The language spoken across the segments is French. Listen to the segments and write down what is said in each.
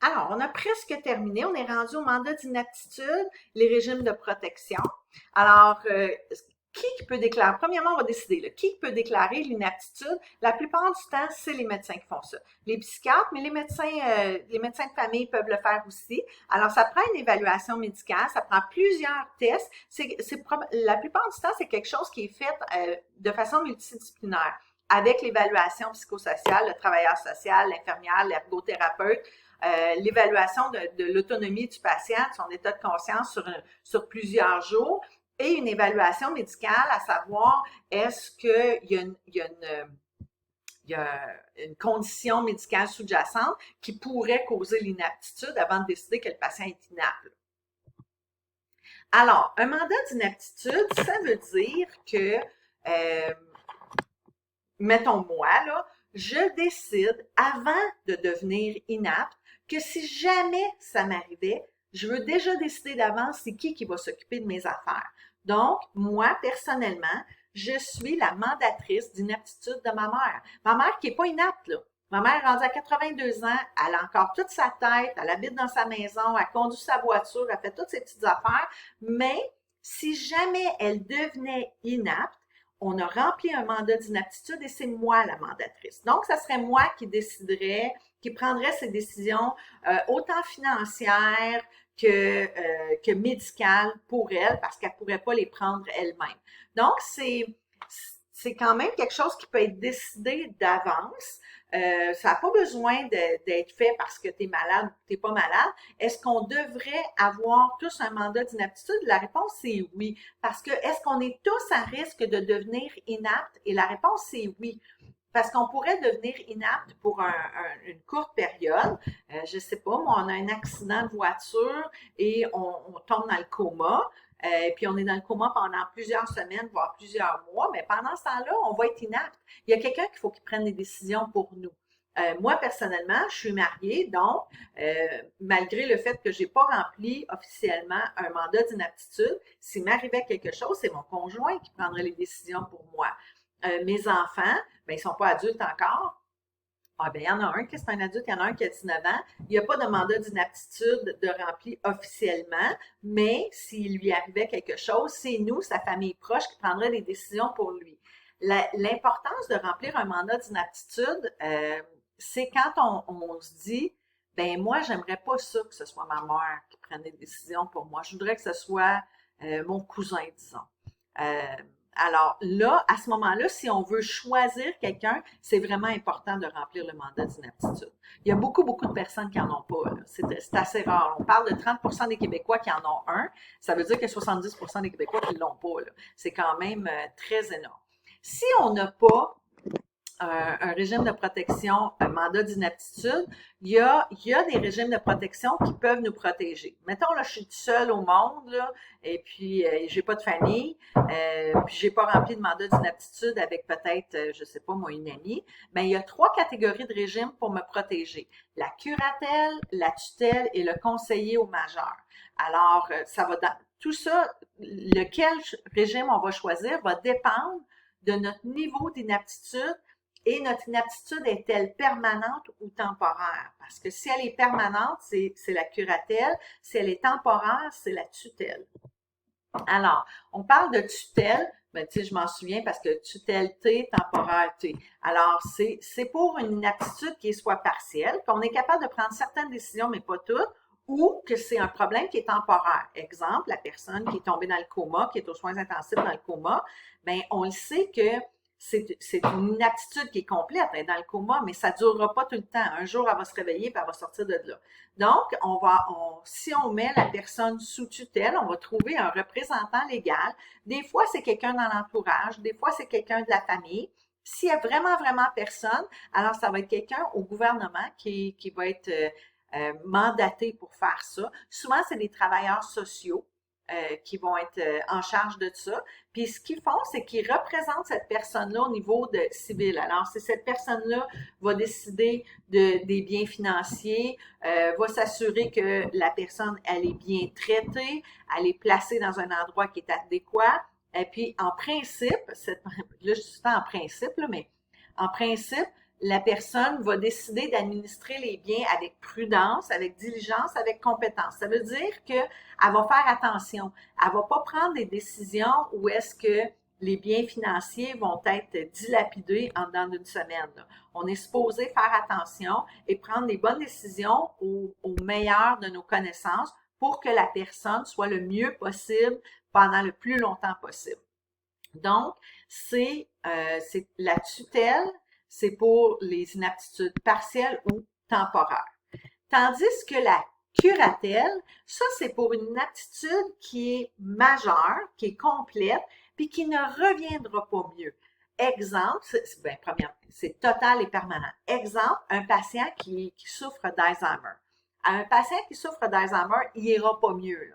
Alors, on a presque terminé. On est rendu au mandat d'inaptitude, les régimes de protection. Alors, qui peut déclarer? Premièrement, on va décider, là, qui peut déclarer l'inaptitude? La plupart du temps, c'est les médecins qui font ça. Les psychiatres, mais les médecins de famille peuvent le faire aussi. Alors, ça prend une évaluation médicale, ça prend plusieurs tests. La plupart du temps, c'est quelque chose qui est fait de façon multidisciplinaire, avec l'évaluation psychosociale, le travailleur social, l'infirmière, l'ergothérapeute, l'évaluation de l'autonomie du patient, de son état de conscience sur plusieurs jours, et une évaluation médicale, à savoir est-ce qu'il y a une condition médicale sous-jacente qui pourrait causer l'inaptitude avant de décider que le patient est inapte. Alors, un mandat d'inaptitude, ça veut dire que, mettons moi, là, je décide avant de devenir inapte que si jamais ça m'arrivait, je veux déjà décider d'avance c'est qui va s'occuper de mes affaires. Donc, moi, personnellement, je suis la mandatrice d'inaptitude de ma mère. Ma mère qui n'est pas inapte, là. Ma mère est rendue à 82 ans, elle a encore toute sa tête, elle habite dans sa maison, elle conduit sa voiture, elle fait toutes ses petites affaires, mais si jamais elle devenait inapte, on a rempli un mandat d'inaptitude et c'est moi la mandatrice. Donc, ça serait moi qui déciderais, qui prendrait ces décisions autant financières que médicales pour elle parce qu'elle ne pourrait pas les prendre elle-même. Donc, c'est quand même quelque chose qui peut être décidé d'avance. Ça n'a pas besoin d'être fait parce que tu es malade ou tu n'es pas malade. Est-ce qu'on devrait avoir tous un mandat d'inaptitude? La réponse, c'est oui. Parce que est-ce qu'on est tous à risque de devenir inapte? Et la réponse, c'est oui. Parce qu'on pourrait devenir inapte pour une courte période. Je sais pas, moi, on a un accident de voiture et on tombe dans le coma. Puis on est dans le coma pendant plusieurs semaines, voire plusieurs mois, mais pendant ce temps-là, on va être inapte. Il y a quelqu'un qu'il faut qu'il prenne des décisions pour nous. Moi, personnellement, je suis mariée, donc, malgré le fait que j'ai pas rempli officiellement un mandat d'inaptitude, s'il m'arrivait quelque chose, c'est mon conjoint qui prendrait les décisions pour moi. Mes enfants, ben, ils sont pas adultes encore. Ah, ben, il y en a un qui est un adulte, il y en a un qui a 19 ans. Il n'y a pas de mandat d'inaptitude de rempli officiellement, mais s'il lui arrivait quelque chose, c'est nous, sa famille proche, qui prendrait des décisions pour lui. L'importance de remplir un mandat d'inaptitude, c'est quand on se dit, ben moi, j'aimerais pas ça que ce soit ma mère qui prenne des décisions pour moi. Je voudrais que ce soit mon cousin, disons. Euh, alors là, à ce moment-là, si on veut choisir quelqu'un, c'est vraiment important de remplir le mandat d'inaptitude. Il y a beaucoup, beaucoup de personnes qui n'en ont pas. C'est assez rare. On parle de 30% des Québécois qui en ont un. Ça veut dire que 70% des Québécois qui ne l'ont pas. C'est quand même très énorme. Si on n'a pas un régime de protection, un mandat d'inaptitude, il y a des régimes de protection qui peuvent nous protéger. Mettons, là, je suis seule au monde, là, et puis j'ai pas de famille, puis j'ai pas rempli de mandat d'inaptitude avec peut-être, je sais pas moi, une amie. Ben, il y a 3 catégories de régimes pour me protéger. La curatelle, la tutelle et le conseiller au majeur. Alors, ça va dans tout ça, lequel régime on va choisir va dépendre de notre niveau d'inaptitude. Et notre inaptitude est-elle permanente ou temporaire? Parce que si elle est permanente, c'est la curatelle. Si elle est temporaire, c'est la tutelle. Alors, on parle de tutelle, ben, tu sais, je m'en souviens parce que tutelle T, temporaire T. Alors, c'est pour une inaptitude qui est soit partielle, qu'on est capable de prendre certaines décisions, mais pas toutes, ou que c'est un problème qui est temporaire. Exemple, la personne qui est tombée dans le coma, qui est aux soins intensifs dans le coma, ben, on le sait que c'est une inaptitude qui est complète, elle est dans le coma, mais ça ne durera pas tout le temps. Un jour, elle va se réveiller et elle va sortir de là. Donc, si on met la personne sous tutelle, on va trouver un représentant légal. Des fois, c'est quelqu'un dans l'entourage, des fois, c'est quelqu'un de la famille. S'il y a vraiment, vraiment personne, alors ça va être quelqu'un au gouvernement qui va être mandaté pour faire ça. Souvent, c'est des travailleurs sociaux qui vont être en charge de ça. Puis ce qu'ils font, c'est qu'ils représentent cette personne-là au niveau de civil. Alors, c'est cette personne-là va décider des biens financiers, va s'assurer que la personne, elle est bien traitée, elle est placée dans un endroit qui est adéquat. Et puis, en principe, là, je suis en principe, là, mais en principe, la personne va décider d'administrer les biens avec prudence, avec diligence, avec compétence. Ça veut dire qu'elle va faire attention. Elle va pas prendre des décisions où est-ce que les biens financiers vont être dilapidés en dedans d'une semaine. Là. On est supposé faire attention et prendre les bonnes décisions au meilleur de nos connaissances pour que la personne soit le mieux possible pendant le plus longtemps possible. Donc, c'est la tutelle, c'est pour les inaptitudes partielles ou temporaires. Tandis que la curatelle, ça, c'est pour une inaptitude qui est majeure, qui est complète, puis qui ne reviendra pas mieux. Exemple, c'est total et permanent. Exemple, un patient qui souffre d'Alzheimer. Un patient qui souffre d'Alzheimer, il ira pas mieux.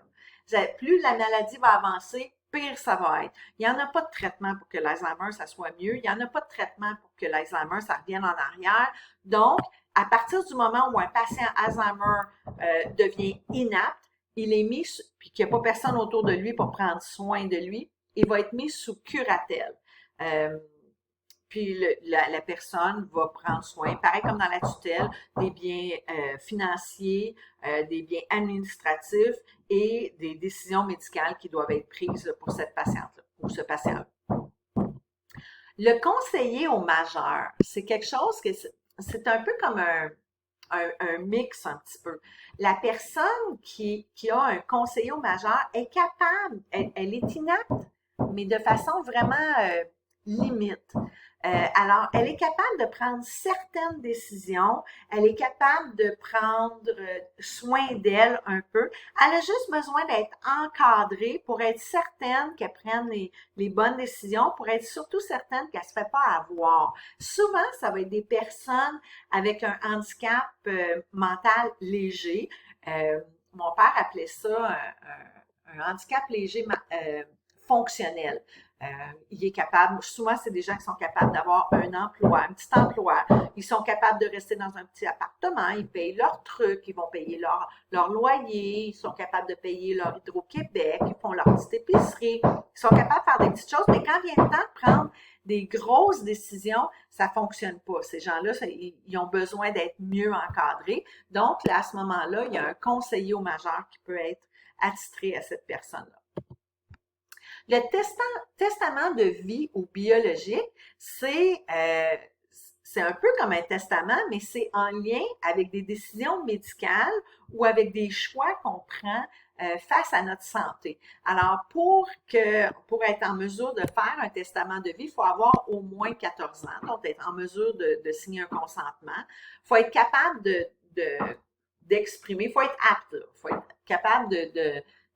Là. Plus la maladie va avancer, pire ça va être. Il n'y en a pas de traitement pour que l'Alzheimer, ça soit mieux. Il n'y en a pas de traitement pour que l'Alzheimer, ça revienne en arrière. Donc, à partir du moment où un patient Alzheimer devient inapte, il est mis, puis qu'il n'y a pas personne autour de lui pour prendre soin de lui, il va être mis sous curatelle. Puis la personne va prendre soin, pareil comme dans la tutelle, des biens financiers, des biens administratifs et des décisions médicales qui doivent être prises pour cette patiente-là ou ce patient-là. Le conseiller au majeur, c'est quelque chose que c'est un peu comme un mix un petit peu. La personne qui a un conseiller au majeur est capable, elle est inapte, mais de façon vraiment limite. Alors, elle est capable de prendre certaines décisions, elle est capable de prendre soin d'elle un peu. Elle a juste besoin d'être encadrée pour être certaine qu'elle prenne les bonnes décisions, pour être surtout certaine qu'elle ne se fait pas avoir. Souvent, ça va être des personnes avec un handicap mental léger. Mon père appelait ça un handicap léger fonctionnel. Il est capable, souvent c'est des gens qui sont capables d'avoir un emploi, un petit emploi. Ils sont capables de rester dans un petit appartement, ils payent leurs trucs, ils vont payer leur loyer, ils sont capables de payer leur Hydro-Québec, ils font leur petite épicerie, ils sont capables de faire des petites choses, mais quand vient le temps de prendre des grosses décisions, ça fonctionne pas. Ces gens-là, ils ont besoin d'être mieux encadrés. Donc, là, à ce moment-là, il y a un conseiller au majeur qui peut être attitré à cette personne-là. Le testament de vie ou biologique, c'est un peu comme un testament, mais c'est en lien avec des décisions médicales ou avec des choix qu'on prend face à notre santé. Alors, pour être en mesure de faire un testament de vie, il faut avoir au moins 14 ans, donc être en mesure de signer un consentement. Il faut être capable d'exprimer, il faut être apte, il faut être capable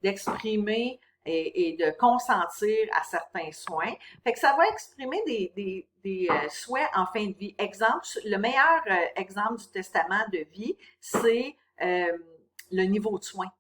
d'exprimer et de consentir à certains soins. Fait que ça va exprimer des souhaits en fin de vie. Exemple, le meilleur exemple du testament de vie, c'est le niveau de soins.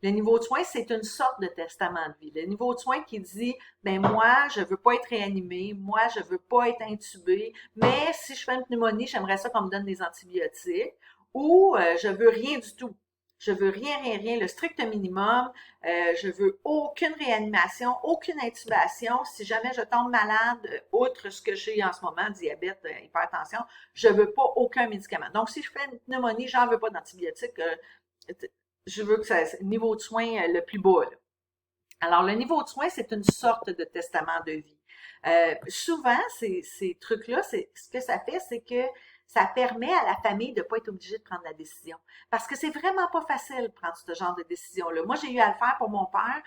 Le niveau de soins, c'est une sorte de testament de vie. Le niveau de soins qui dit, ben moi, je veux pas être réanimé, moi, je veux pas être intubé, mais si je fais une pneumonie, j'aimerais ça qu'on me donne des antibiotiques, ou je veux rien du tout. Je veux rien, le strict minimum. Je veux aucune réanimation, aucune intubation. Si jamais je tombe malade, outre ce que j'ai en ce moment, diabète, hypertension, je veux pas aucun médicament. Donc, si je fais une pneumonie, j'en veux pas d'antibiotiques. Je veux que ça, niveau de soins le plus bas. Là. Alors, le niveau de soins, c'est une sorte de testament de vie. Souvent, ces trucs-là, ce que ça fait, c'est que ça permet à la famille de ne pas être obligée de prendre la décision. Parce que c'est vraiment pas facile de prendre ce genre de décision-là. Moi, j'ai eu à le faire pour mon père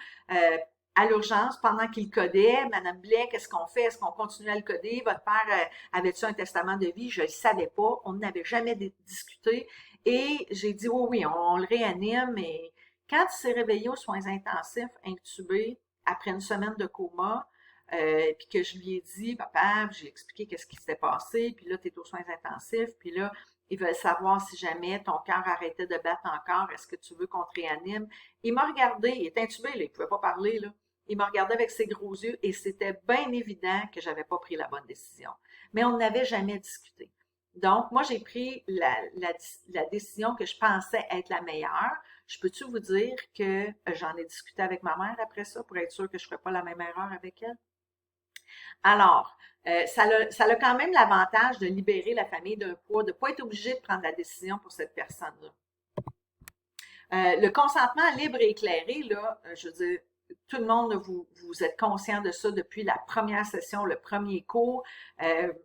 à l'urgence pendant qu'il codait. Madame Blais, qu'est-ce qu'on fait? Est-ce qu'on continue à le coder? Votre père avait-tu un testament de vie? Je ne le savais pas. On n'avait jamais discuté. Et j'ai dit, oui, on le réanime. Mais quand il s'est réveillé aux soins intensifs, intubé, après une semaine de coma, puis que je lui ai dit, papa, j'ai expliqué qu'est-ce qui s'était passé, puis là, tu es aux soins intensifs, puis là, ils veulent savoir si jamais ton cœur arrêtait de battre encore, est-ce que tu veux qu'on te réanime? Il m'a regardé, il est intubé, là, il pouvait pas parler, là. Il m'a regardé avec ses gros yeux et c'était bien évident que j'avais pas pris la bonne décision. Mais on n'avait jamais discuté. Donc, moi, j'ai pris la décision que je pensais être la meilleure. Je peux-tu vous dire que j'en ai discuté avec ma mère après ça pour être sûre que je ne ferais pas la même erreur avec elle? Alors, Ça a quand même l'avantage de libérer la famille d'un poids, de ne pas être obligé de prendre la décision pour cette personne-là. Le consentement libre et éclairé, là, je veux dire, tout le monde, vous êtes conscient de ça depuis la première session, le premier cours.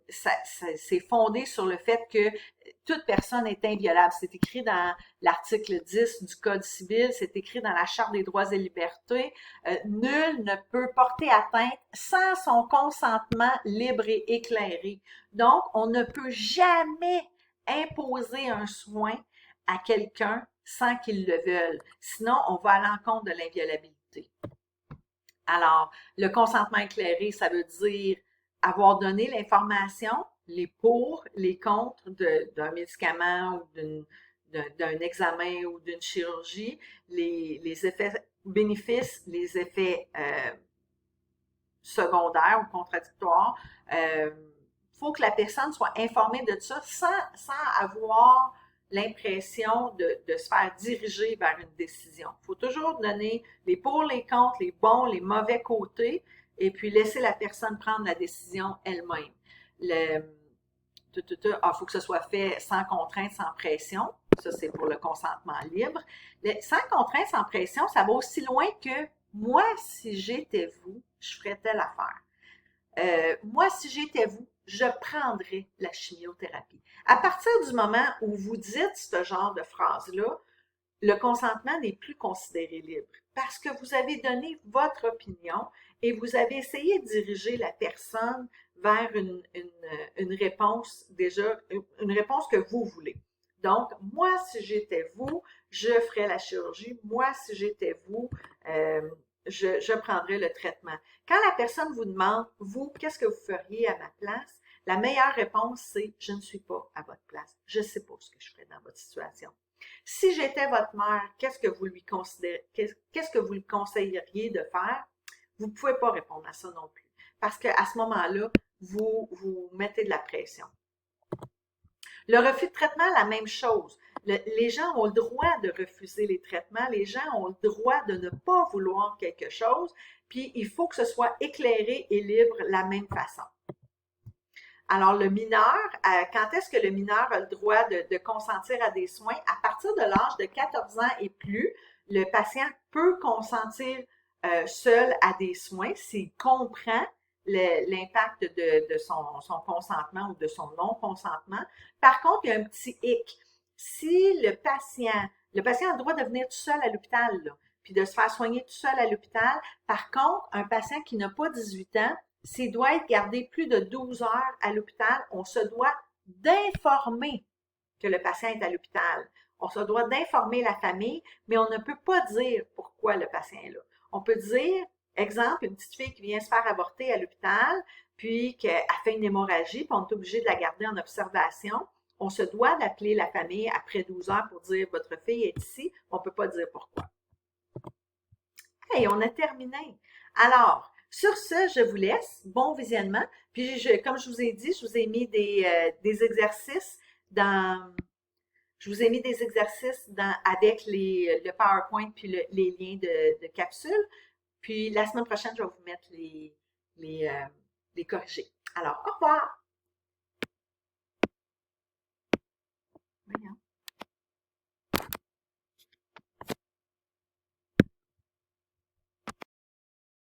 C'est fondé sur le fait que toute personne est inviolable. C'est écrit dans l'article 10 du Code civil, c'est écrit dans la Charte des droits et libertés. Nul ne peut porter atteinte sans son consentement libre et éclairé. Donc, on ne peut jamais imposer un soin à quelqu'un sans qu'il le veuille. Sinon, on va à l'encontre de l'inviolabilité. Alors, le consentement éclairé, ça veut dire avoir donné l'information, les pour, les contre d'un médicament ou d'un examen ou d'une chirurgie, les effets bénéfices, les effets secondaires ou contradictoires. Faut que la personne soit informée de ça sans avoir l'impression de se faire diriger vers une décision. Il faut toujours donner les pour, les contre, les bons, les mauvais côtés, et puis laisser la personne prendre la décision elle-même. Faut que ce soit fait sans contrainte, sans pression. Ça, c'est pour le consentement libre. Sans contrainte, sans pression, ça va aussi loin que moi, si j'étais vous, je ferais telle affaire. Moi, si j'étais vous, je prendrais la chimiothérapie. À partir du moment où vous dites ce genre de phrase-là, le consentement n'est plus considéré libre parce que vous avez donné votre opinion et vous avez essayé de diriger la personne vers une réponse une réponse que vous voulez. Donc, moi, si j'étais vous, je ferais la chirurgie. Moi, si j'étais vous, je prendrais le traitement. Quand la personne vous demande, vous, qu'est-ce que vous feriez à ma place? La meilleure réponse, c'est je ne suis pas à votre place. Je ne sais pas ce que je ferais dans votre situation. Si j'étais votre mère, qu'est-ce que vous lui conseilleriez de faire? Vous ne pouvez pas répondre à ça non plus. Parce qu'à ce moment-là, vous mettez de la pression. Le refus de traitement, la même chose. Les gens ont le droit de refuser les traitements, les gens ont le droit de ne pas vouloir quelque chose, puis il faut que ce soit éclairé et libre de la même façon. Alors, le mineur, quand est-ce que le mineur a le droit de consentir à des soins? À partir de l'âge de 14 ans et plus, le patient peut consentir seul à des soins s'il comprend l'impact de son consentement ou de son non-consentement. Par contre, il y a un petit hic. Si le patient a le droit de venir tout seul à l'hôpital, là, puis de se faire soigner tout seul à l'hôpital. Par contre, un patient qui n'a pas 18 ans, s'il doit être gardé plus de 12 heures à l'hôpital, on se doit d'informer que le patient est à l'hôpital. On se doit d'informer la famille, mais on ne peut pas dire pourquoi le patient est là. On peut dire, exemple, une petite fille qui vient se faire avorter à l'hôpital, puis qu'elle fait une hémorragie, puis on est obligé de la garder en observation. On se doit d'appeler la famille après 12 heures pour dire, votre fille est ici. On ne peut pas dire pourquoi. Hey, on a terminé. Alors, sur ce, je vous laisse. Bon visionnement. Puis, comme je vous ai dit, je vous ai mis des exercices avec le PowerPoint puis les liens de capsules. Puis, la semaine prochaine, je vais vous mettre les corriger. Alors, au revoir!